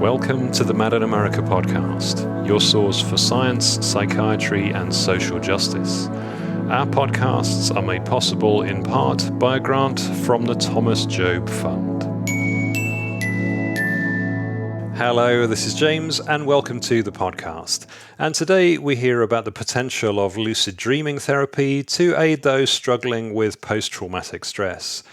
Welcome to the Mad in America podcast, your source for science, psychiatry, and social justice. Our podcasts are made possible in part by a grant from the Thomas Job Fund. Hello, this is James, and welcome to the podcast. And today we hear about the potential of lucid dreaming therapy to aid those struggling with post-traumatic stress.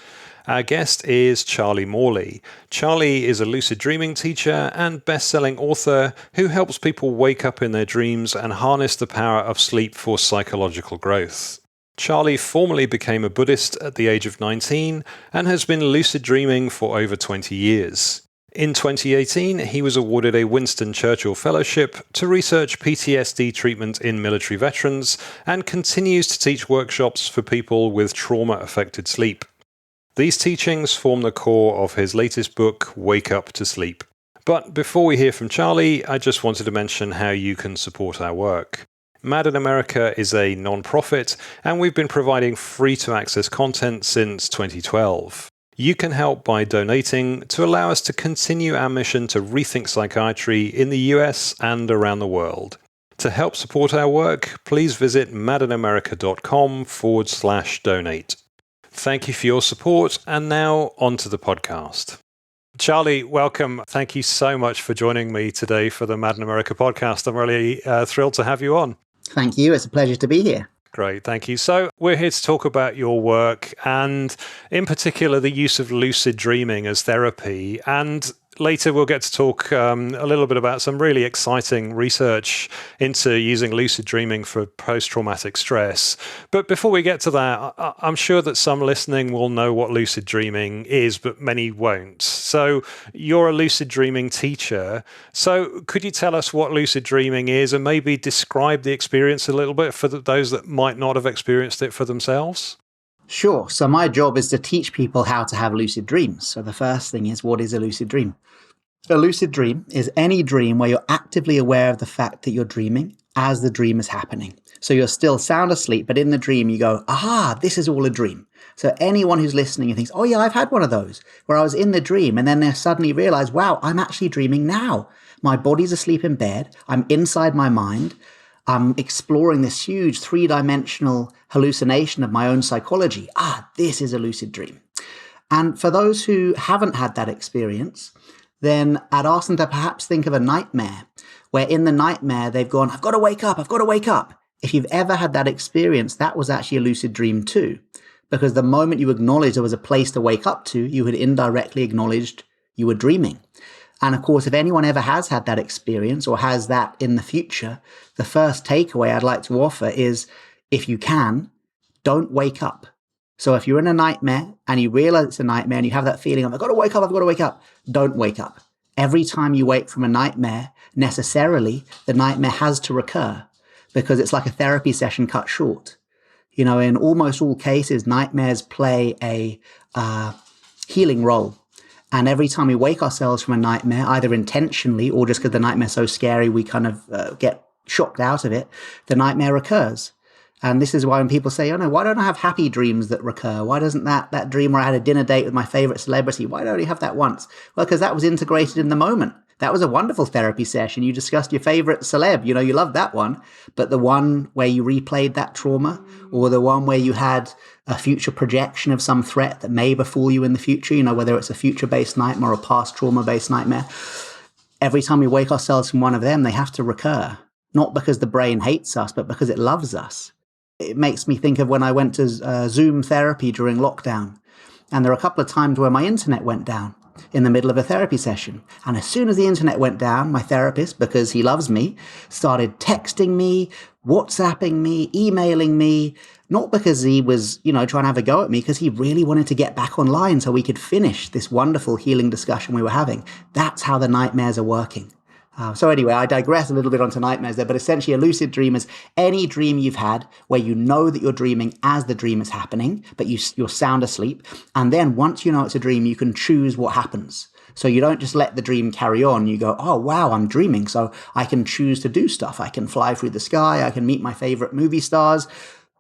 Our guest is Charlie Morley. Charlie is a lucid dreaming teacher and best-selling author who helps people wake up in their dreams and harness the power of sleep for psychological growth. Charlie formally became a Buddhist at the age of 19 and has been lucid dreaming for over 20 years. In 2018, he was awarded a Winston Churchill Fellowship to research PTSD treatment in military veterans and continues to teach workshops for people with trauma-affected sleep. These teachings form the core of his latest book, Wake Up to Sleep. But before we hear from Charlie, I just wanted to mention how you can support our work. Mad in America is a non-profit, and we've been providing free-to-access content since 2012. You can help by donating to allow us to continue our mission to rethink psychiatry in the US and around the world. To help support our work, please visit madinamerica.com/donate. Thank you for your support, and now on to the podcast. Charlie, welcome. Thank you so much for joining me today for the Mad in America podcast. I'm really thrilled to have you on. Thank you. It's a pleasure to be here. Great, thank you. So we're here to talk about your work and in particular the use of lucid dreaming as therapy. And later we'll get to talk a little bit about some really exciting research into using lucid dreaming for post-traumatic stress. But before we get to that, I'm sure that some listening will know what lucid dreaming is, but many won't. So you're a lucid dreaming teacher. So could you tell us what lucid dreaming is and maybe describe the experience a little bit for those that might not have experienced it for themselves? Sure. So my job is to teach people how to have lucid dreams. So the first thing is, what is a lucid dream? A lucid dream is any dream where you're actively aware of the fact that you're dreaming as the dream is happening. So you're still sound asleep, but in the dream you go, this is all a dream. So anyone who's listening and thinks, oh yeah, I've had one of those where I was in the dream and then they suddenly realize, wow, I'm actually dreaming now. My body's asleep in bed. I'm inside my mind. I'm exploring this huge three-dimensional hallucination of my own psychology. This is a lucid dream. And for those who haven't had that experience, then I'd ask them to perhaps think of a nightmare, where in the nightmare they've gone, I've got to wake up. If you've ever had that experience, that was actually a lucid dream too. Because the moment you acknowledged there was a place to wake up to, you had indirectly acknowledged you were dreaming. And of course, if anyone ever has had that experience or has that in the future, the first takeaway I'd like to offer is, if you can, don't wake up. So if you're in a nightmare and you realize it's a nightmare and you have that feeling of, I've got to wake up, don't wake up. Every time you wake from a nightmare, necessarily, the nightmare has to recur because it's like a therapy session cut short. You know, in almost all cases, nightmares play a healing role. And every time we wake ourselves from a nightmare, either intentionally or just because the nightmare's so scary, we kind of get shocked out of it, the nightmare recurs. And this is why when people say, oh no, why don't I have happy dreams that recur? Why doesn't that dream where I had a dinner date with my favorite celebrity, why don't I have that once? Well, because that was integrated in the moment. That was a wonderful therapy session. You discussed your favorite celeb, you loved that one. But the one where you replayed that trauma, or the one where you had a future projection of some threat that may befall you in the future, whether it's a future-based nightmare or a past trauma-based nightmare, every time we wake ourselves from one of them, they have to recur. Not because the brain hates us, but because it loves us. It makes me think of when I went to Zoom therapy during lockdown. And there are a couple of times where my internet went down in the middle of a therapy session. And as soon as the internet went down, my therapist, because he loves me, started texting me, WhatsApping me, emailing me, not because he was, trying to have a go at me, because he really wanted to get back online so we could finish this wonderful healing discussion we were having. That's how the nightmares are working. So anyway, I digress a little bit onto nightmares there, but essentially a lucid dream is any dream you've had where you know that you're dreaming as the dream is happening, but you're sound asleep. And then once you know it's a dream, you can choose what happens. So you don't just let the dream carry on. You go, oh, wow, I'm dreaming. So I can choose to do stuff. I can fly through the sky. I can meet my favorite movie stars.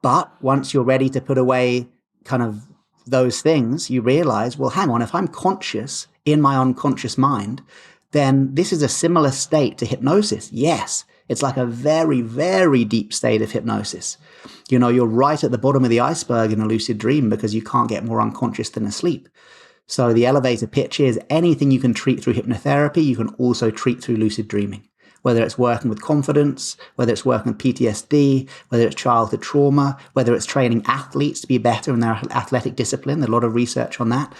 But once you're ready to put away kind of those things, you realize, well, hang on, if I'm conscious in my unconscious mind, then this is a similar state to hypnosis. Yes, it's like a very, very deep state of hypnosis. You're right at the bottom of the iceberg in a lucid dream because you can't get more unconscious than asleep. So the elevator pitch is anything you can treat through hypnotherapy, you can also treat through lucid dreaming. Whether it's working with confidence, whether it's working with PTSD, whether it's childhood trauma, whether it's training athletes to be better in their athletic discipline, there's a lot of research on that,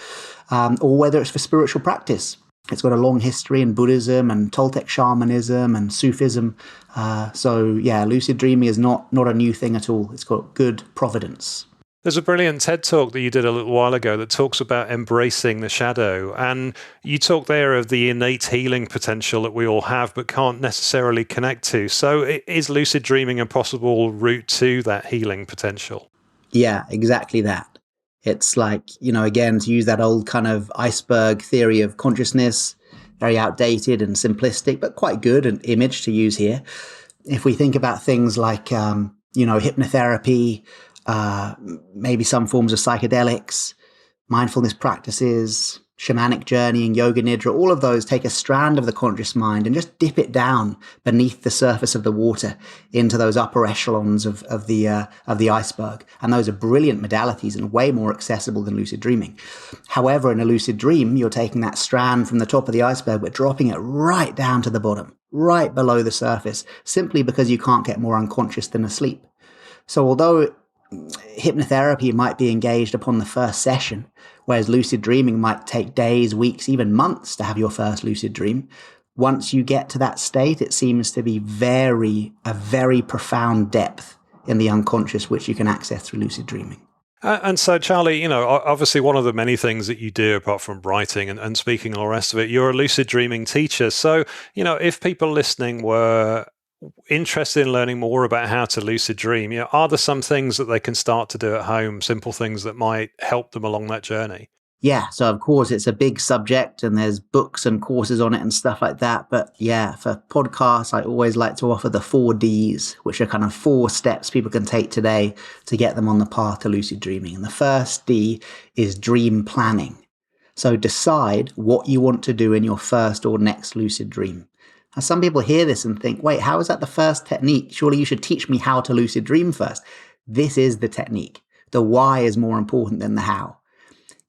or whether it's for spiritual practice. It's got a long history in Buddhism and Toltec shamanism and Sufism. Lucid dreaming is not a new thing at all. It's got good providence. There's a brilliant TED talk that you did a little while ago that talks about embracing the shadow. And you talk there of the innate healing potential that we all have, but can't necessarily connect to. So is lucid dreaming a possible route to that healing potential? Yeah, exactly that. It's like, again, to use that old kind of iceberg theory of consciousness, very outdated and simplistic, but quite good an image to use here. If we think about things like, hypnotherapy, maybe some forms of psychedelics, mindfulness practices, shamanic journeying, yoga nidra, all of those take a strand of the conscious mind and just dip it down beneath the surface of the water into those upper echelons of the iceberg. And those are brilliant modalities and way more accessible than lucid dreaming. However, in a lucid dream, you're taking that strand from the top of the iceberg, but dropping it right down to the bottom, right below the surface, simply because you can't get more unconscious than asleep. So although hypnotherapy might be engaged upon the first session, whereas lucid dreaming might take days, weeks, even months to have your first lucid dream. Once you get to that state, it seems to be a very profound depth in the unconscious, which you can access through lucid dreaming. And so, Charlie, obviously one of the many things that you do, apart from writing and speaking and all the rest of it, you're a lucid dreaming teacher. So, if people listening were interested in learning more about how to lucid dream, are there some things that they can start to do at home, simple things that might help them along that journey? Yeah, so of course it's a big subject and there's books and courses on it and stuff like that. But yeah, for podcasts, I always like to offer the 4 Ds, which are kind of 4 steps people can take today to get them on the path to lucid dreaming. And the first D is dream planning. So decide what you want to do in your first or next lucid dream. And some people hear this and think, wait, how is that the first technique? Surely you should teach me how to lucid dream first. This is the technique. The why is more important than the how.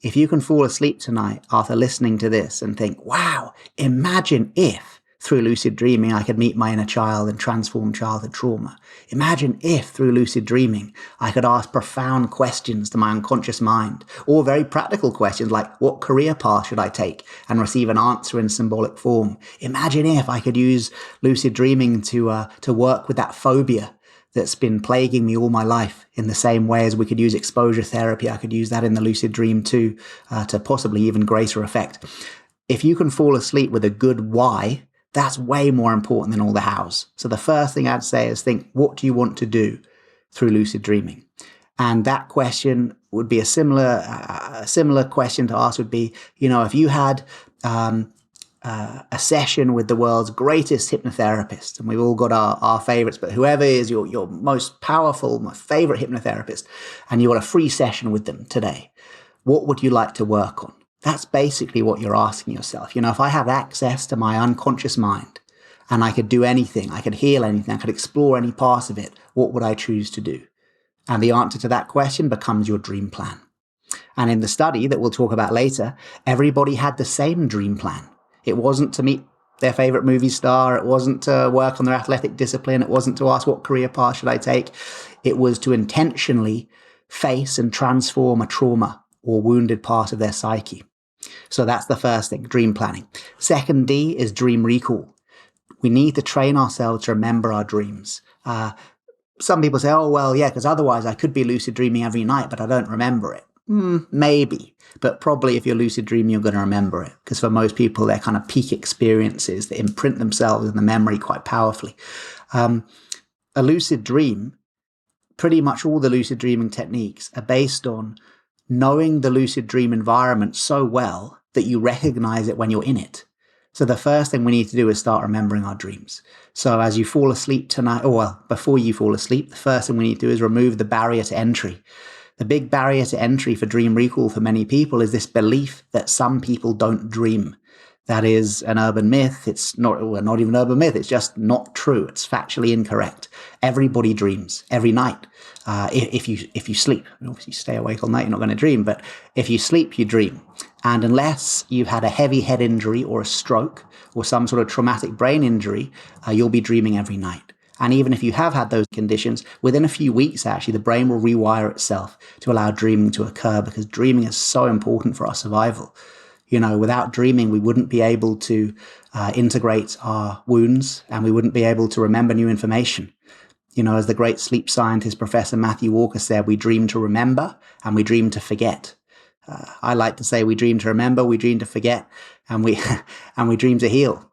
If you can fall asleep tonight after listening to this and think, wow, imagine if through lucid dreaming I could meet my inner child and transform childhood trauma. Imagine if through lucid dreaming I could ask profound questions to my unconscious mind, or very practical questions like what career path should I take, and receive an answer in symbolic form. Imagine if I could use lucid dreaming to work with that phobia that's been plaguing me all my life, in the same way as we could use exposure therapy. I could use that in the lucid dream too, to possibly even greater effect. If you can fall asleep with a good why, that's way more important than all the hows. So the first thing I'd say is think, what do you want to do through lucid dreaming? And that question would be a similar question to ask would be, if you had a session with the world's greatest hypnotherapist, and we've all got our favorites, but whoever is your most powerful, my favorite hypnotherapist, and you got a free session with them today, what would you like to work on? That's basically what you're asking yourself. If I have access to my unconscious mind and I could do anything, I could heal anything, I could explore any part of it, what would I choose to do? And the answer to that question becomes your dream plan. And in the study that we'll talk about later, everybody had the same dream plan. It wasn't to meet their favorite movie star. It wasn't to work on their athletic discipline. It wasn't to ask what career path should I take. It was to intentionally face and transform a trauma or wounded part of their psyche. So that's the first thing, dream planning. Second D is dream recall. We need to train ourselves to remember our dreams. Some people say, oh, well, yeah, because otherwise I could be lucid dreaming every night, but I don't remember it. Maybe, but probably if you're lucid dreaming, you're going to remember it, because for most people, they're kind of peak experiences that imprint themselves in the memory quite powerfully. A lucid dream, pretty much all the lucid dreaming techniques are based on knowing the lucid dream environment so well that you recognize it when you're in it. So the first thing we need to do is start remembering our dreams. So as you fall asleep tonight, before you fall asleep, the first thing we need to do is remove the barrier to entry. The big barrier to entry for dream recall for many people is this belief that some people don't dream, That is an urban myth. It's not, well, not even an urban myth. It's just not true. It's factually incorrect. Everybody dreams every night. If you sleep, obviously you stay awake all night, you're not going to dream. But if you sleep, you dream. And unless you've had a heavy head injury or a stroke or some sort of traumatic brain injury, you'll be dreaming every night. And even if you have had those conditions, within a few weeks, actually, the brain will rewire itself to allow dreaming to occur, because dreaming is so important for our survival. Without dreaming, we wouldn't be able to integrate our wounds, and we wouldn't be able to remember new information. As the great sleep scientist, Professor Matthew Walker said, we dream to remember and we dream to forget. I like to say we dream to remember, we dream to forget, and we dream to heal.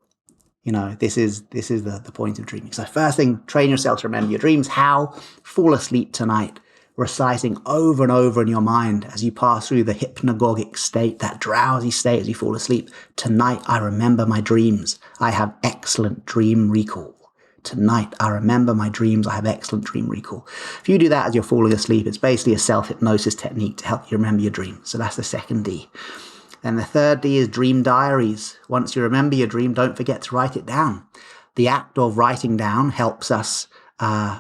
This is the point of dreaming. So first thing, train yourself to remember your dreams. How? Fall asleep tonight, reciting over and over in your mind as you pass through the hypnagogic state, that drowsy state as you fall asleep. Tonight, I remember my dreams. I have excellent dream recall. Tonight, I remember my dreams. I have excellent dream recall. If you do that as you're falling asleep, it's basically a self-hypnosis technique to help you remember your dreams. So that's the second D. And the third D is dream diaries. Once you remember your dream, don't forget to write it down. The act of writing down helps us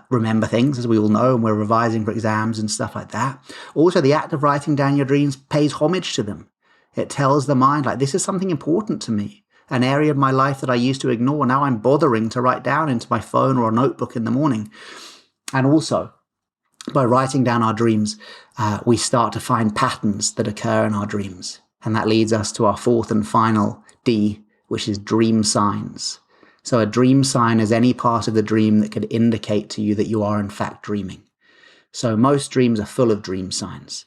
remember things, as we all know, and we're revising for exams and stuff like that. Also, the act of writing down your dreams pays homage to them. It tells the mind, like, this is something important to me. An area of my life that I used to ignore, now I'm bothering to write down into my phone or a notebook in the morning. And also, by writing down our dreams, we start to find patterns that occur in our dreams. And that leads us to our fourth and final D, which is dream signs. So a dream sign is any part of the dream that could indicate to you that you are in fact dreaming. So most dreams are full of dream signs.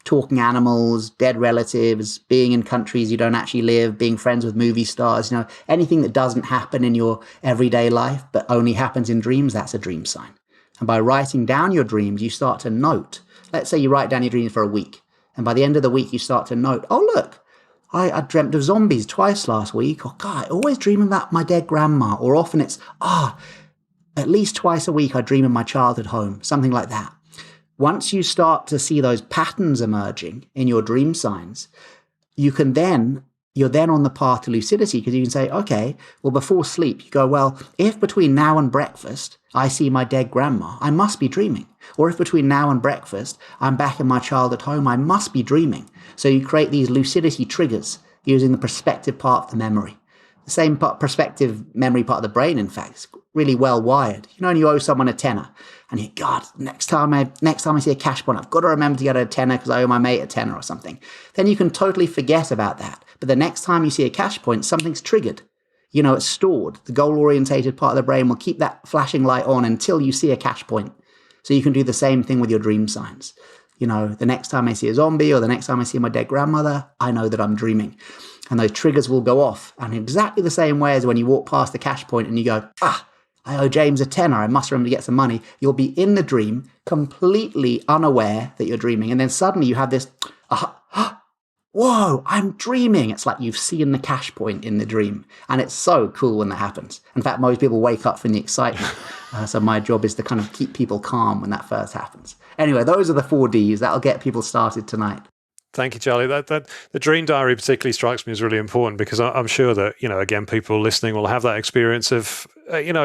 Talking animals, dead relatives, being in countries you don't actually live, being friends with movie stars, anything that doesn't happen in your everyday life but only happens in dreams, that's a dream sign. And by writing down your dreams, you start to note. Let's say you write down your dreams for a week. And by the end of the week, you start to note, oh, look, I dreamt of zombies twice last week. Or, God, I always dream about my dead grandma. Or often it's, at least twice a week I dream of my childhood home, something like that. Once you start to see those patterns emerging in your dream signs, you're then on the path to lucidity, because you can say, okay, well, before sleep, you go, well, if between now and breakfast, I see my dead grandma, I must be dreaming. Or if between now and breakfast, I'm back in my childhood home, I must be dreaming. So you create these lucidity triggers using the perspective part of the memory. The same perspective memory part of the brain, in fact, is really well wired. And you owe someone a tenner, and you, God, next time I see a cash point, I've got to remember to get a tenner because I owe my mate a tenner or something. Then you can totally forget about that. But the next time you see a cash point, something's triggered. It's stored. The goal-orientated part of the brain will keep that flashing light on until you see a cash point. So you can do the same thing with your dream signs. The next time I see a zombie or the next time I see my dead grandmother, I know that I'm dreaming. And those triggers will go off. And exactly the same way as when you walk past the cash point and you go, I owe James a tenner, I must remember to get some money. You'll be in the dream, completely unaware that you're dreaming. And then suddenly you have this, whoa, I'm dreaming. It's like you've seen the cash point in the dream. And it's so cool when that happens. In fact, most people wake up from the excitement. So my job is to kind of keep people calm when that first happens. Anyway, those are the 4 Ds. That'll get people started tonight. Thank you, Charlie. That the dream diary particularly strikes me as really important, because I'm sure that, again, people listening will have that experience of,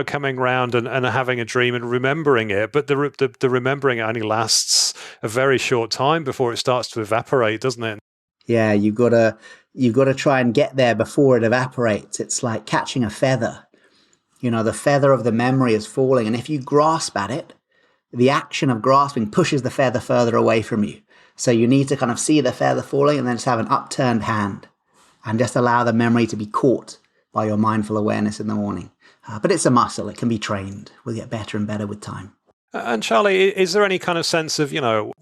coming round and having a dream and remembering it. But the remembering it only lasts a very short time before it starts to evaporate, doesn't it? Yeah, you've got to try and get there before it evaporates. It's like catching a feather. The feather of the memory is falling. And if you grasp at it, the action of grasping pushes the feather further away from you. So you need to kind of see the feather falling and then just have an upturned hand and just allow the memory to be caught by your mindful awareness in the morning. But it's a muscle. It can be trained. We'll get better and better with time. And Charlie, is there any kind of sense of,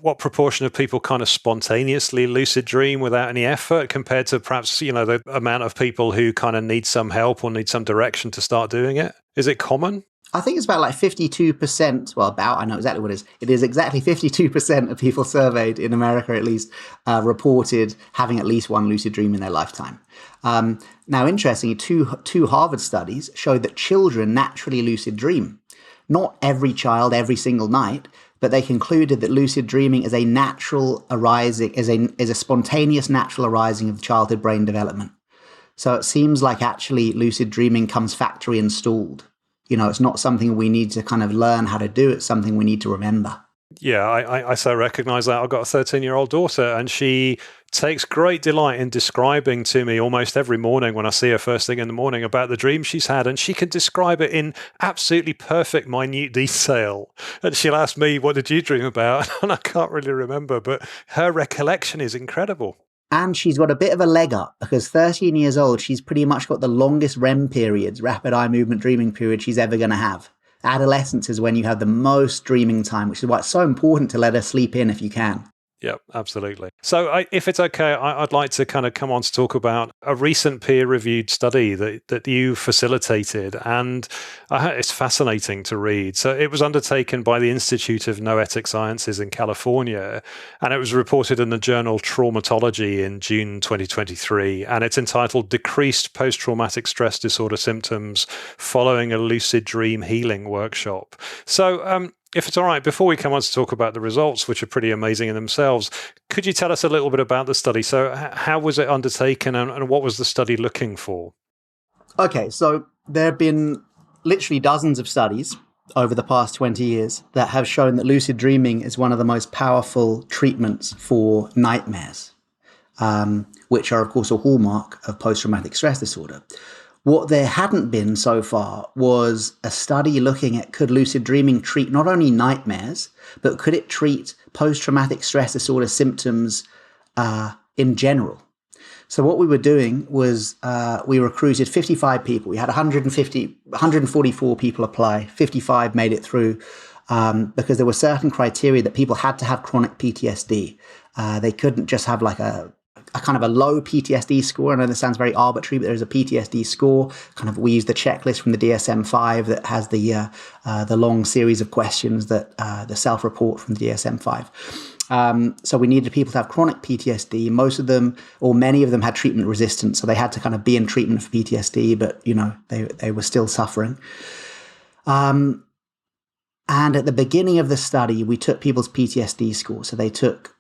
what proportion of people kind of spontaneously lucid dream without any effort compared to perhaps, the amount of people who kind of need some help or need some direction to start doing it? Is it common? I think it's about like 52%, I know exactly what it is. It is exactly 52% of people surveyed in America, at least, reported having at least one lucid dream in their lifetime. Now, interestingly, two Harvard studies showed that children naturally lucid dream. Not every child, every single night, but they concluded that lucid dreaming is a spontaneous natural arising of childhood brain development. So it seems like actually lucid dreaming comes factory installed. It's not something we need to kind of learn how to do. It's something we need to remember. Yeah, I so recognize that. I've got a 13-year-old daughter, and she takes great delight in describing to me almost every morning when I see her first thing in the morning about the dream she's had, and she can describe it in absolutely perfect, minute detail. And she'll ask me, "What did you dream about?" And I can't really remember, but her recollection is incredible. And she's got a bit of a leg up because 13 years old, she's pretty much got the longest REM periods, rapid eye movement dreaming period, she's ever going to have. Adolescence is when you have the most dreaming time, which is why it's so important to let her sleep in if you can. Yeah, absolutely. So if it's okay, I'd like to kind of come on to talk about a recent peer-reviewed study that you facilitated, and it's fascinating to read. So it was undertaken by the Institute of Noetic Sciences in California, and it was reported in the journal Traumatology in June 2023, and it's entitled Decreased Post-Traumatic Stress Disorder Symptoms Following a Lucid Dream Healing Workshop. So if it's all right, before we come on to talk about the results, which are pretty amazing in themselves, could you tell us a little bit about the study? So how was it undertaken, and what was the study looking for? Okay, so there have been literally dozens of studies over the past 20 years that have shown that lucid dreaming is one of the most powerful treatments for nightmares, which are, of course, a hallmark of post-traumatic stress disorder. What there hadn't been so far was a study looking at could lucid dreaming treat not only nightmares, but could it treat post-traumatic stress disorder symptoms in general. So what we were doing was we recruited 55 people. We had 144 people apply. 55 made it through because there were certain criteria that people had to have chronic PTSD. They couldn't just have like a kind of a low PTSD score. I know this sounds very arbitrary, but there's a PTSD score. Kind of we use the checklist from the DSM-5 that has the long series of questions that the self-report from the DSM-5. So we needed people to have chronic PTSD. Most of them, or many of them, had treatment resistance. So they had to kind of be in treatment for PTSD, but they were still suffering. And at the beginning of the study, we took people's PTSD score. So they took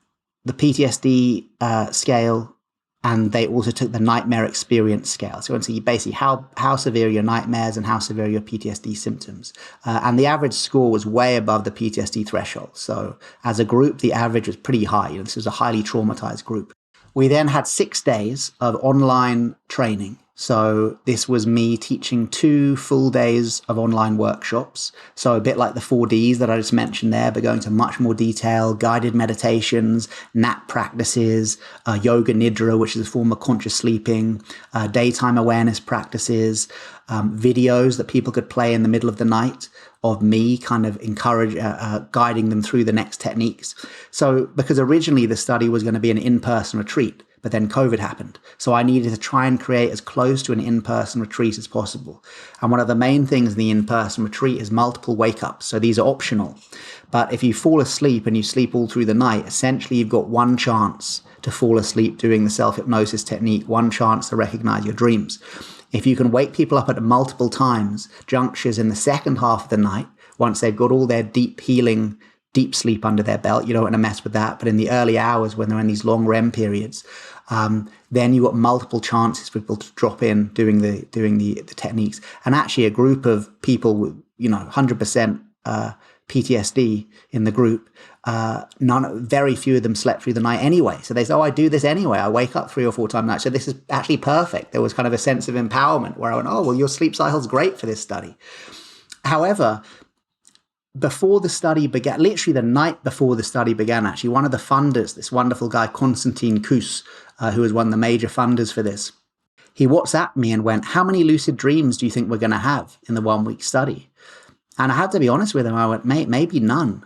the PTSD scale, and they also took the nightmare experience scale. So basically how severe are your nightmares and how severe are your PTSD symptoms. And the average score was way above the PTSD threshold. So as a group, the average was pretty high. This was a highly traumatized group. We then had 6 days of online training. So this was me teaching 2 full days of online workshops. So a bit like the 4Ds that I just mentioned there, but going to much more detail, guided meditations, nap practices, yoga nidra, which is a form of conscious sleeping, daytime awareness practices, videos that people could play in the middle of the night of me kind of guiding them through the next techniques. So because originally the study was going to be an in-person retreat, but then COVID happened. So I needed to try and create as close to an in-person retreat as possible. And one of the main things in the in-person retreat is multiple wake-ups. So these are optional. But if you fall asleep and you sleep all through the night, essentially you've got one chance to fall asleep doing the self-hypnosis technique, one chance to recognize your dreams. If you can wake people up at multiple times, junctures in the second half of the night, once they've got all their deep healing, deep sleep under their belt, you don't want to mess with that. But in the early hours when they're in these long REM periods, then you've got multiple chances for people to drop in doing the techniques. And actually a group of people with 100% PTSD in the group, very few of them slept through the night anyway. So they say, I do this anyway. I wake up 3 or 4 times a night. So this is actually perfect. There was kind of a sense of empowerment where I went, your sleep cycle's great for this study. However, before the study began, literally the night before the study began, actually, one of the funders, this wonderful guy, Konstantin Kus, who was one of the major funders for this, he WhatsApped me and went, how many lucid dreams do you think we're going to have in the 1-week study? And I had to be honest with him. I went, mate, maybe none.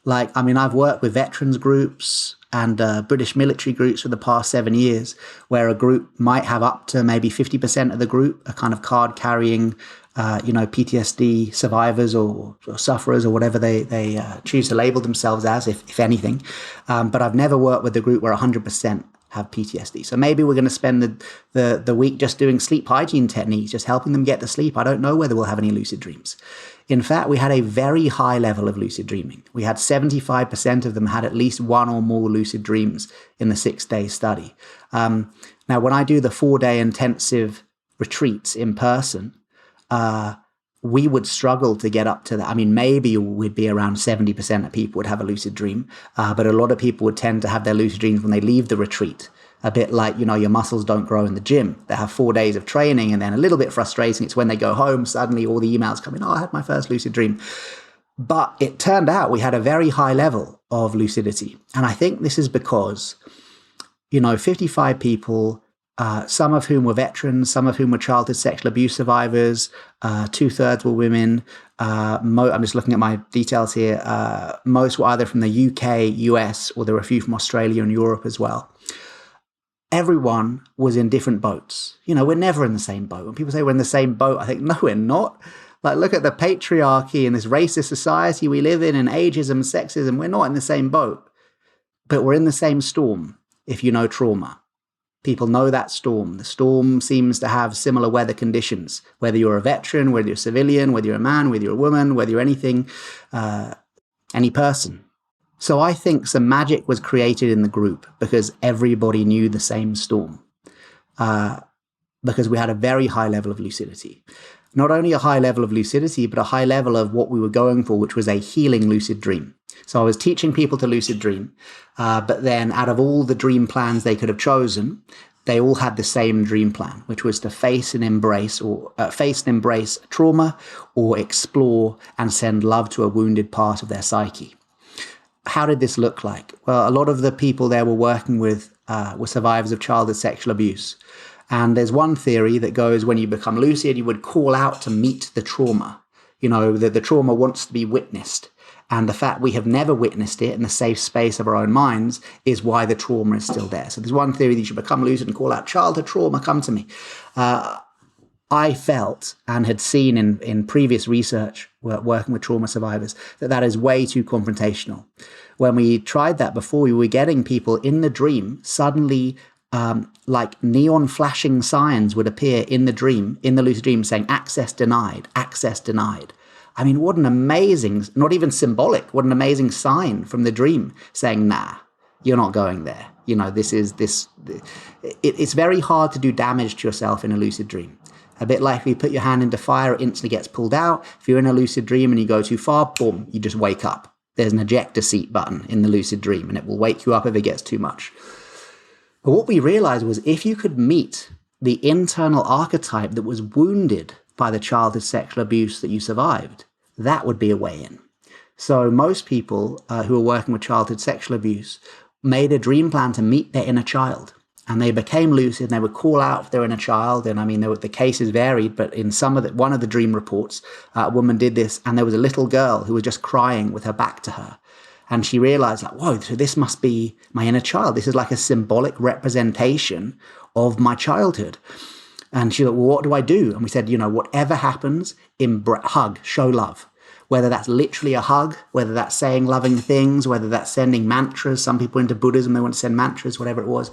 I've worked with veterans groups and British military groups for the past 7 years, where a group might have up to maybe 50% of the group are kind of card-carrying PTSD survivors or sufferers or whatever they choose to label themselves as, if anything. But I've never worked with a group where 100% have PTSD. So maybe we're going to spend the week just doing sleep hygiene techniques, just helping them get to sleep. I don't know whether we'll have any lucid dreams. In fact, we had a very high level of lucid dreaming. We had 75% of them had at least 1 or more lucid dreams in the 6-day study. Now, when I do the 4-day intensive retreats in person, we would struggle to get up to that. I mean, maybe we'd be around 70% of people would have a lucid dream, but a lot of people would tend to have their lucid dreams when they leave the retreat. A bit like, your muscles don't grow in the gym. They have 4 days of training, and then a little bit frustrating, it's when they go home, suddenly all the emails come in, I had my first lucid dream. But it turned out we had a very high level of lucidity. And I think this is because, 55 people, some of whom were veterans, some of whom were childhood sexual abuse survivors, 2/3 were women. I'm just looking at my details here. Most were either from the UK, US, or there were a few from Australia and Europe as well. Everyone was in different boats. We're never in the same boat. When people say we're in the same boat, I think, no, we're not. Like, look at the patriarchy and this racist society we live in, and ageism, sexism. We're not in the same boat, but we're in the same storm. If you know trauma, people know that storm. The storm seems to have similar weather conditions, whether you're a veteran, whether you're a civilian, whether you're a man, whether you're a woman, whether you're anything, any person. So I think some magic was created in the group because everybody knew the same storm, because we had a very high level of lucidity. Not only a high level of lucidity, but a high level of what we were going for, which was a healing lucid dream. So I was teaching people to lucid dream, but then out of all the dream plans they could have chosen, they all had the same dream plan, which was to face and embrace trauma, or explore and send love to a wounded part of their psyche. How did this look like? Well, a lot of the people there were working with were survivors of childhood sexual abuse. And there's one theory that goes, when you become lucid, you would call out to meet the trauma. The trauma wants to be witnessed. And the fact we have never witnessed it in the safe space of our own minds is why the trauma is still there. So there's one theory that you should become lucid and call out, childhood trauma, come to me. I felt and had seen in previous research working with trauma survivors that is way too confrontational. When we tried that before, we were getting people in the dream suddenly, like neon flashing signs would appear in the lucid dream saying access denied, access denied. I mean, what an amazing, not even symbolic, what an amazing sign from the dream saying, nah, you're not going there. It's very hard to do damage to yourself in a lucid dream. A bit like if you put your hand into fire, it instantly gets pulled out. If you're in a lucid dream and you go too far, boom, you just wake up. There's an ejector seat button in the lucid dream, and it will wake you up if it gets too much. But what we realized was if you could meet the internal archetype that was wounded by the childhood sexual abuse that you survived, that would be a way in. So most people who are working with childhood sexual abuse made a dream plan to meet their inner child. And they became lucid, and they would call out if their inner child. And I mean, the cases varied, but in one of the dream reports, a woman did this, and there was a little girl who was just crying with her back to her. And she realized, like, whoa, so this must be my inner child. This is like a symbolic representation of my childhood. And she thought, well, what do I do? And we said, whatever happens, hug, show love. Whether that's literally a hug, whether that's saying loving things, whether that's sending mantras. Some people into Buddhism, they want to send mantras, whatever it was.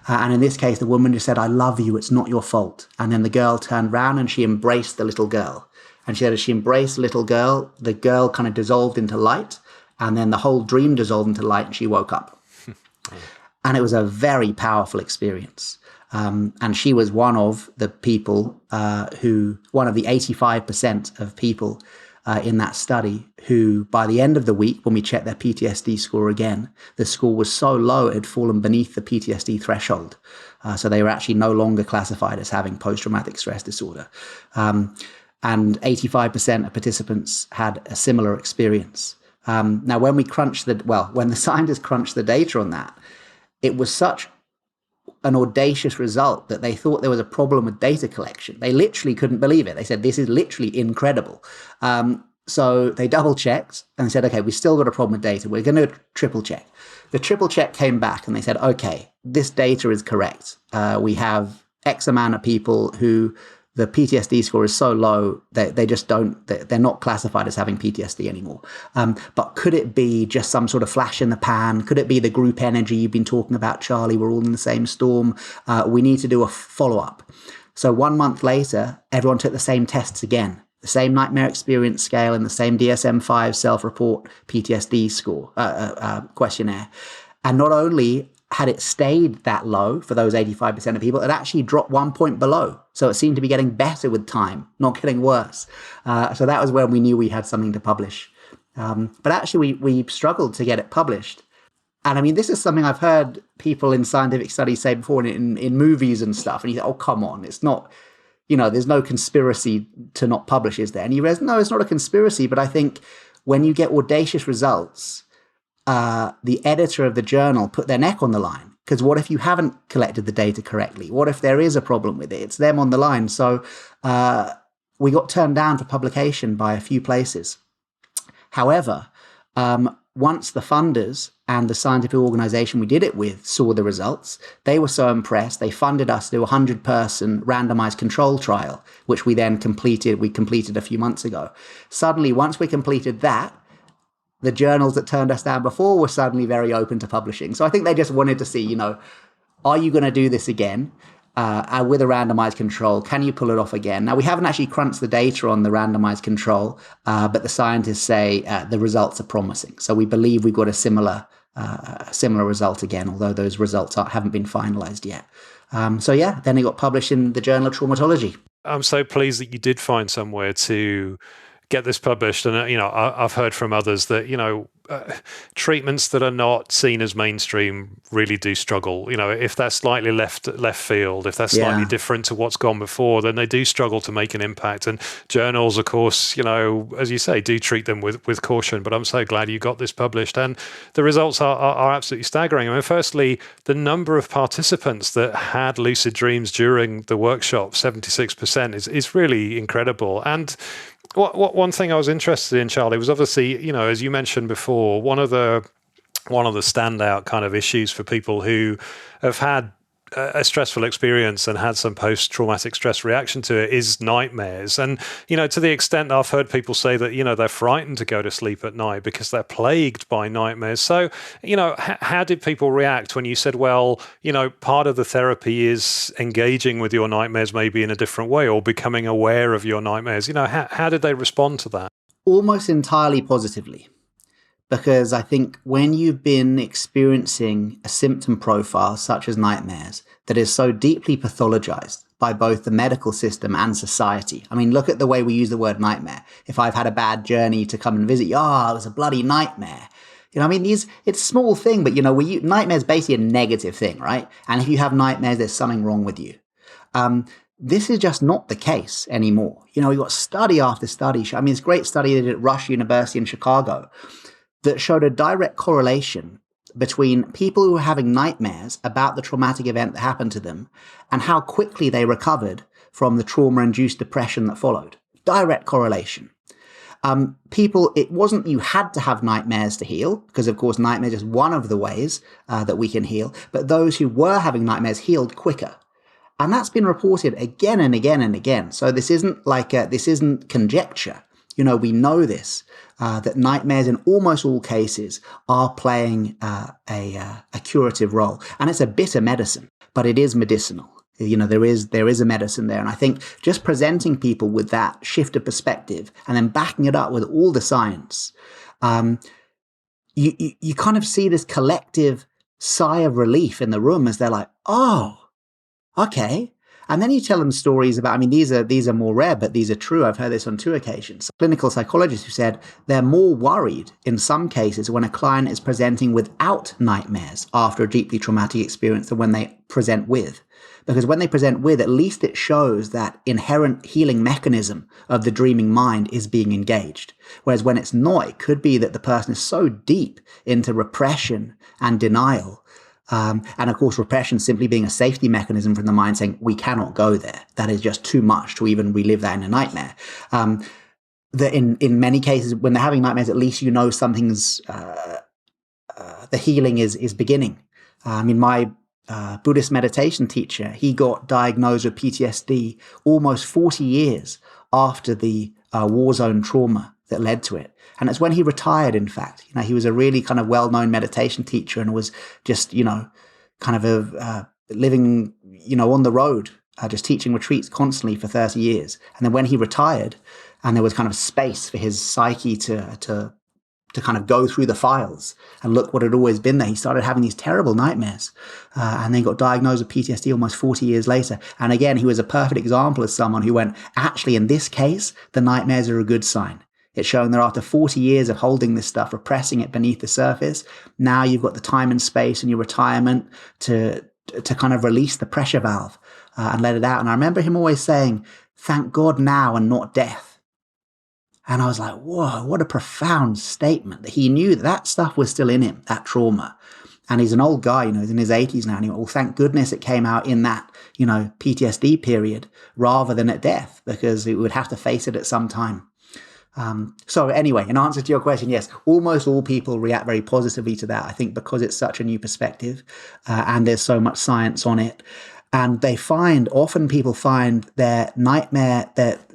And in this case, the woman just said, I love you, it's not your fault. And then the girl turned around and she embraced the little girl. And she said, as she embraced the girl kind of dissolved into light. And then the whole dream dissolved into light, and she woke up. And it was a very powerful experience. And she was one of the people one of the 85% of people in that study who, by the end of the week, when we checked their PTSD score again, the score was so low it had fallen beneath the PTSD threshold. So they were actually no longer classified as having post-traumatic stress disorder. And 85% of participants had a similar experience. Now, when the scientists crunched the data on that, it was such an audacious result that they thought there was a problem with data collection. They literally couldn't believe it. They said, this is literally incredible. So they double checked and they said, okay, we still got a problem with data. We're going to triple check. The triple check came back and they said, okay, this data is correct. We have X amount of people who the PTSD score is so low that they're not classified as having PTSD anymore. But could it be just some sort of flash in the pan? Could it be the group energy you've been talking about, Charlie? We're all in the same storm. We need to do a follow-up. So 1 month later, everyone took the same tests again, the same nightmare experience scale and the same DSM-5 self-report PTSD score questionnaire. And not only had it stayed that low for those 85% of people, it actually dropped 1 point below. So it seemed to be getting better with time, not getting worse. So that was when we knew we had something to publish. But actually, we struggled to get it published. And I mean, this is something I've heard people in scientific studies say before in movies and stuff. And you think, oh, come on, it's not, there's no conspiracy to not publish, is there? And you realize, no, it's not a conspiracy. But I think when you get audacious results, the editor of the journal put their neck on the line. Because what if you haven't collected the data correctly? What if there is a problem with it? It's them on the line. So we got turned down for publication by a few places. However, once the funders and the scientific organization we did it with saw the results, they were so impressed, they funded us to do a 100-person randomized control trial, which we then completed. We completed a few months ago. Suddenly, once we completed that, the journals that turned us down before were suddenly very open to publishing. So I think they just wanted to see, are you going to do this again with a randomized control? Can you pull it off again? Now, we haven't actually crunched the data on the randomized control, but the scientists say the results are promising. So we believe we've got a similar result again, although those results haven't been finalized yet. Then it got published in the Journal of Traumatology. I'm so pleased that you did find somewhere to get this published. And, I've heard from others that, treatments that are not seen as mainstream really do struggle. If they're slightly left field, if they're slightly different to what's gone before, then they do struggle to make an impact. And journals, of course, as you say, do treat them with caution. But I'm so glad you got this published. And the results are absolutely staggering. I mean, firstly, the number of participants that had lucid dreams during the workshop, 76%, is really incredible. And one thing I was interested in, Charlie, was obviously, as you mentioned before, one of the standout kind of issues for people who have had a stressful experience and had some post-traumatic stress reaction to it is nightmares. And, to the extent that I've heard people say that, they're frightened to go to sleep at night because they're plagued by nightmares. So, how did people react when you said, well, part of the therapy is engaging with your nightmares maybe in a different way or becoming aware of your nightmares? How did they respond to that? Almost entirely positively. Because I think when you've been experiencing a symptom profile such as nightmares that is so deeply pathologized by both the medical system and society. I mean, look at the way we use the word nightmare. If I've had a bad journey to come and visit you, it was a bloody nightmare. It's a small thing, but nightmare is basically a negative thing, right? And if you have nightmares, there's something wrong with you. This is just not the case anymore. We've got study after study. It's a great study they did at Rush University in Chicago that showed a direct correlation between people who were having nightmares about the traumatic event that happened to them and how quickly they recovered from the trauma-induced depression that followed. Direct correlation. It wasn't you had to have nightmares to heal, because of course nightmares is one of the ways that we can heal, but those who were having nightmares healed quicker. And that's been reported again and again and again. So this isn't this isn't conjecture. We know this, that nightmares in almost all cases are playing a curative role. And it's a bitter medicine, but it is medicinal. There is a medicine there. And I think just presenting people with that shift of perspective and then backing it up with all the science, you kind of see this collective sigh of relief in the room as they're like, oh, okay. And then you tell them stories about, these are more rare, but these are true. I've heard this on 2 occasions. Clinical psychologists who said they're more worried in some cases when a client is presenting without nightmares after a deeply traumatic experience than when they present with. Because when they present with, at least it shows that inherent healing mechanism of the dreaming mind is being engaged. Whereas when it's not, it could be that the person is so deep into repression and denial. And of course, repression simply being a safety mechanism from the mind saying, we cannot go there. That is just too much to even relive that in a nightmare. That in many cases, when they're having nightmares, at least something's, the healing is beginning. My Buddhist meditation teacher, he got diagnosed with PTSD almost 40 years after the war zone trauma that led to it. And it's when he retired, in fact. He was a really kind of well-known meditation teacher and was just, kind of living, on the road, just teaching retreats constantly for 30 years. And then when he retired and there was kind of space for his psyche to to kind of go through the files and look what had always been there. He started having these terrible nightmares and then got diagnosed with PTSD almost 40 years later. And again, he was a perfect example of someone who went, actually, in this case, the nightmares are a good sign. It's showing that after 40 years of holding this stuff, repressing it beneath the surface, now you've got the time and space in your retirement to kind of release the pressure valve and let it out. And I remember him always saying, thank God now and not death. And I was like, whoa, what a profound statement, that he knew that stuff was still in him, that trauma. And he's an old guy, he's in his 80s now. And he went, well, thank goodness it came out in that, PTSD period rather than at death, because it would have to face it at some time. So anyway, in answer to your question, yes, almost all people react very positively to that. I think because it's such a new perspective and there's so much science on it. And often people find their nightmare, that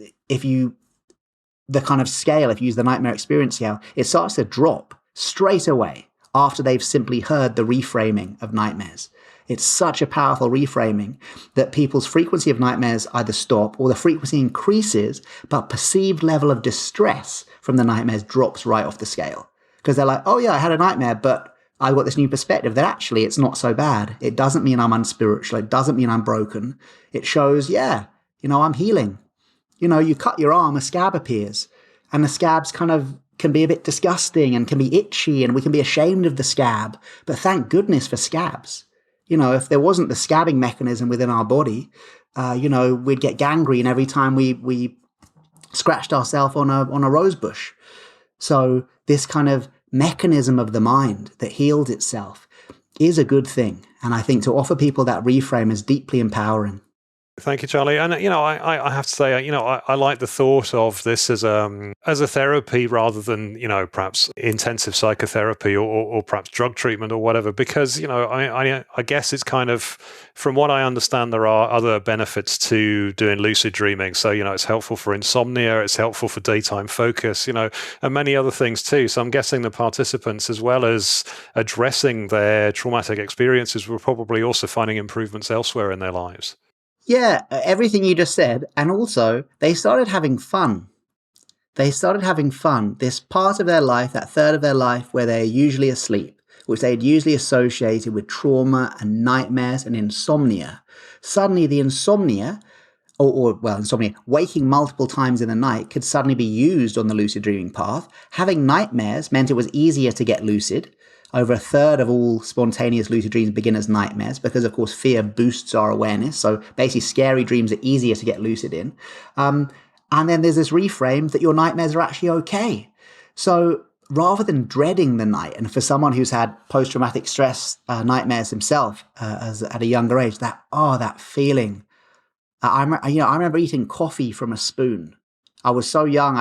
the kind of scale, if you use the nightmare experience scale, it starts to drop straight away after they've simply heard the reframing of nightmares. It's such a powerful reframing that people's frequency of nightmares either stop or the frequency increases, but perceived level of distress from the nightmares drops right off the scale. Because they're like, oh yeah, I had a nightmare, but I got this new perspective that actually it's not so bad. It doesn't mean I'm unspiritual. It doesn't mean I'm broken. It shows, I'm healing. You cut your arm, a scab appears, and the scabs kind of can be a bit disgusting and can be itchy, and we can be ashamed of the scab. But thank goodness for scabs. If there wasn't the scabbing mechanism within our body, we'd get gangrene every time we scratched ourselves on a rose bush. So this kind of mechanism of the mind that healed itself is a good thing. And I think to offer people that reframe is deeply empowering. Thank you, Charlie. And I have to say, I like the thought of this as a therapy rather than perhaps intensive psychotherapy or perhaps drug treatment or whatever. Because I guess it's kind of, from what I understand, there are other benefits to doing lucid dreaming. So it's helpful for insomnia, it's helpful for daytime focus, and many other things too. So I'm guessing the participants, as well as addressing their traumatic experiences, were probably also finding improvements elsewhere in their lives. Yeah, everything you just said. And also, they started having fun. This part of their life, that third of their life where they're usually asleep, which they'd usually associated with trauma and nightmares and insomnia. Suddenly the insomnia, waking multiple times in the night could suddenly be used on the lucid dreaming path. Having nightmares meant it was easier to get lucid. Over a third of all spontaneous lucid dreams begin as nightmares because, of course, fear boosts our awareness. So basically, scary dreams are easier to get lucid in. And then there's this reframe that your nightmares are actually okay. So rather than dreading the night, and for someone who's had post-traumatic stress nightmares himself at a younger age, that feeling. I remember eating coffee from a spoon. I was so young,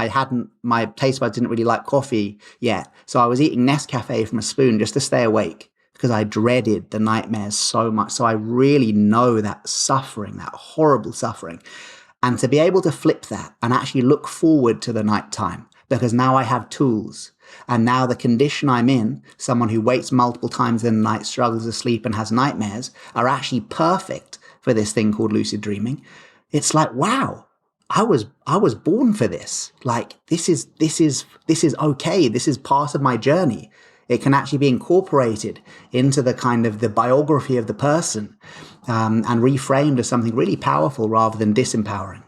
my taste buds didn't really like coffee yet. So I was eating Nescafe from a spoon just to stay awake because I dreaded the nightmares so much. So I really know that suffering, that horrible suffering. And to be able to flip that and actually look forward to the nighttime, because now I have tools. And now the condition I'm in, someone who wakes multiple times in the night, struggles to sleep and has nightmares, are actually perfect for this thing called lucid dreaming. It's like, wow. I was born for this. Like, this is okay. This is part of my journey. It can actually be incorporated into the kind of the biography of the person and reframed as something really powerful rather than disempowering.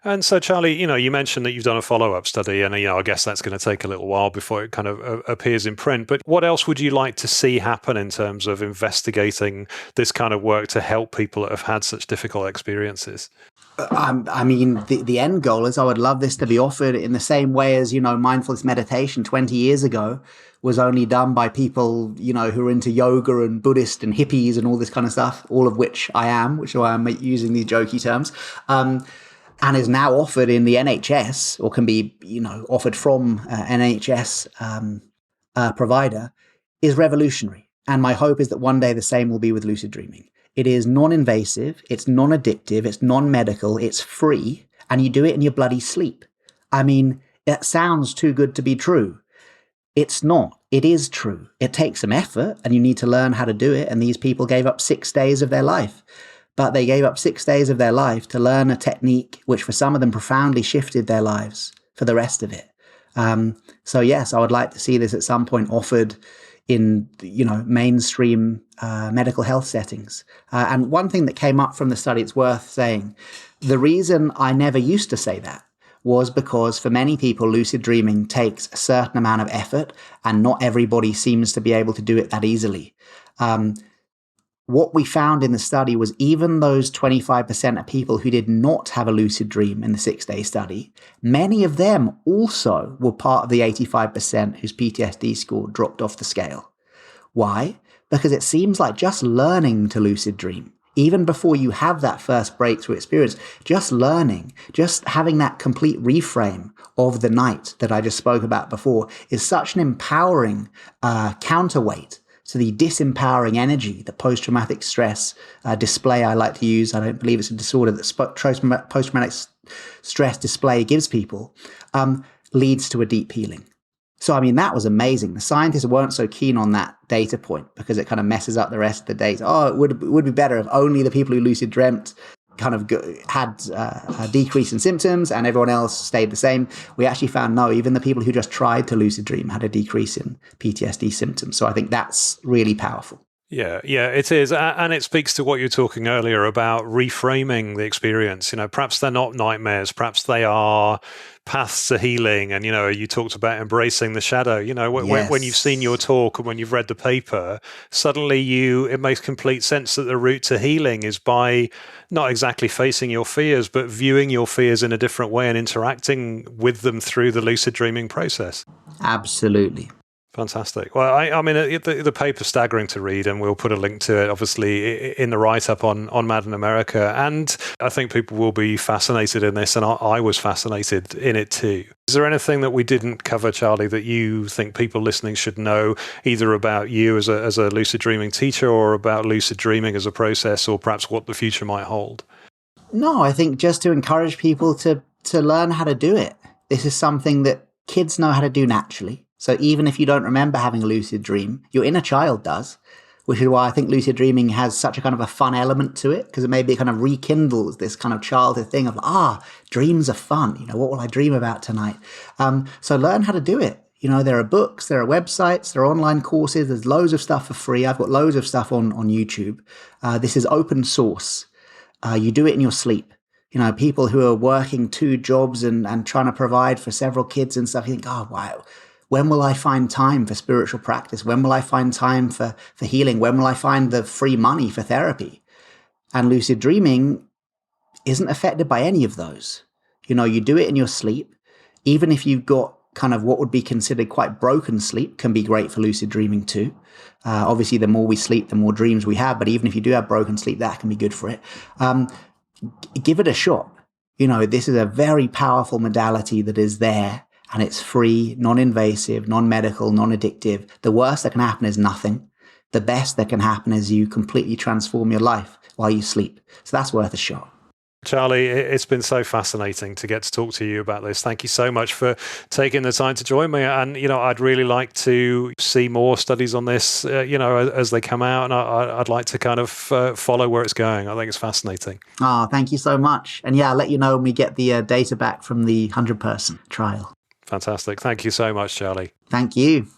And so, Charlie, you mentioned that you've done a follow-up study, and I guess that's going to take a little while before it kind of appears in print. But what else would you like to see happen in terms of investigating this kind of work to help people that have had such difficult experiences? The end goal is I would love this to be offered in the same way as, mindfulness meditation 20 years ago was only done by people, who are into yoga and Buddhist and hippies and all this kind of stuff, all of which I am, which is why I'm using these jokey terms, and is now offered in the NHS or can be, offered from NHS provider, is revolutionary. And my hope is that one day the same will be with lucid dreaming. It is non-invasive, it's non-addictive, it's non-medical, it's free, and you do it in your bloody sleep. I mean, that sounds too good to be true. It's not. It is true. It takes some effort, and you need to learn how to do it, and these people gave up 6 days of their life. But they gave up 6 days of their life to learn a technique which for some of them profoundly shifted their lives for the rest of it. So yes, I would like to see this at some point offered in mainstream medical health settings. And one thing that came up from the study, it's worth saying, the reason I never used to say that was because for many people, lucid dreaming takes a certain amount of effort, and not everybody seems to be able to do it that easily. What we found in the study was even those 25% of people who did not have a lucid dream in the 6-day study, many of them also were part of the 85% whose PTSD score dropped off the scale. Why? Because it seems like just learning to lucid dream, even before you have that first breakthrough experience, just learning, just having that complete reframe of the night that I just spoke about before is such an empowering counterweight to the disempowering energy that post-traumatic stress display I like to use. I don't believe it's a disorder that post-traumatic stress display gives people, leads to a deep healing. So, I mean, that was amazing. The scientists weren't so keen on that data point because it kind of messes up the rest of the data. Oh, it would be better if only the people who lucid dreamt kind of had a decrease in symptoms and everyone else stayed the same. We actually found no, even the people who just tried to lucid dream had a decrease in PTSD symptoms. So I think that's really powerful. Yeah, it is. And it speaks to what you were talking earlier about reframing the experience. Perhaps they're not nightmares, perhaps they are paths to healing. And, you talked about embracing the shadow. When you've seen your talk and when you've read the paper, suddenly it makes complete sense that the route to healing is by not exactly facing your fears, but viewing your fears in a different way and interacting with them through the lucid dreaming process. Absolutely. Fantastic. Well, I mean, the paper's staggering to read, and we'll put a link to it, obviously, in the write-up on Mad in America. And I think people will be fascinated in this, and I was fascinated in it too. Is there anything that we didn't cover, Charlie, that you think people listening should know, either about you as a lucid dreaming teacher or about lucid dreaming as a process, or perhaps what the future might hold? No, I think just to encourage people to learn how to do it. This is something that kids know how to do naturally. So even if you don't remember having a lucid dream, your inner child does, which is why I think lucid dreaming has such a kind of a fun element to it, because it kind of rekindles this kind of childhood thing of, dreams are fun. What will I dream about tonight? So learn how to do it. There are books, there are websites, there are online courses. There's loads of stuff for free. I've got loads of stuff on YouTube. This is open source. You do it in your sleep. People who are working 2 jobs and trying to provide for several kids and stuff, you think, oh, wow. When will I find time for spiritual practice? When will I find time for healing? When will I find the free money for therapy? And lucid dreaming isn't affected by any of those. You do it in your sleep. Even if you've got kind of what would be considered quite broken sleep, can be great for lucid dreaming too. Obviously, the more we sleep, the more dreams we have. But even if you do have broken sleep, that can be good for it. Give it a shot. This is a very powerful modality that is there. And it's free, non-invasive, non-medical, non-addictive. The worst that can happen is nothing. The best that can happen is you completely transform your life while you sleep. So that's worth a shot. Charlie, it's been so fascinating to get to talk to you about this. Thank you so much for taking the time to join me. And, I'd really like to see more studies on this, as they come out. And I'd like to kind of follow where it's going. I think it's fascinating. Oh, thank you so much. And I'll let you know when we get the data back from the 100-person trial. Fantastic. Thank you so much, Charlie. Thank you.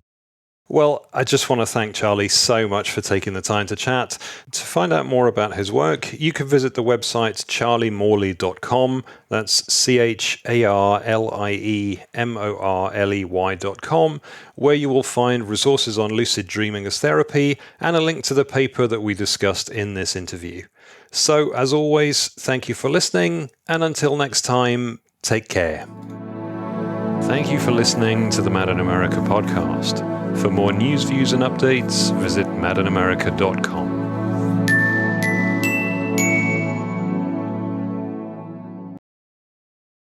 Well, I just want to thank Charlie so much for taking the time to chat. To find out more about his work, you can visit the website charliemorley.com. That's CharlieMorley.com, where you will find resources on lucid dreaming as therapy and a link to the paper that we discussed in this interview. So, as always, thank you for listening, and until next time, take care. Thank you for listening to the Mad in America podcast. For more news, views, and updates, visit madinamerica.com.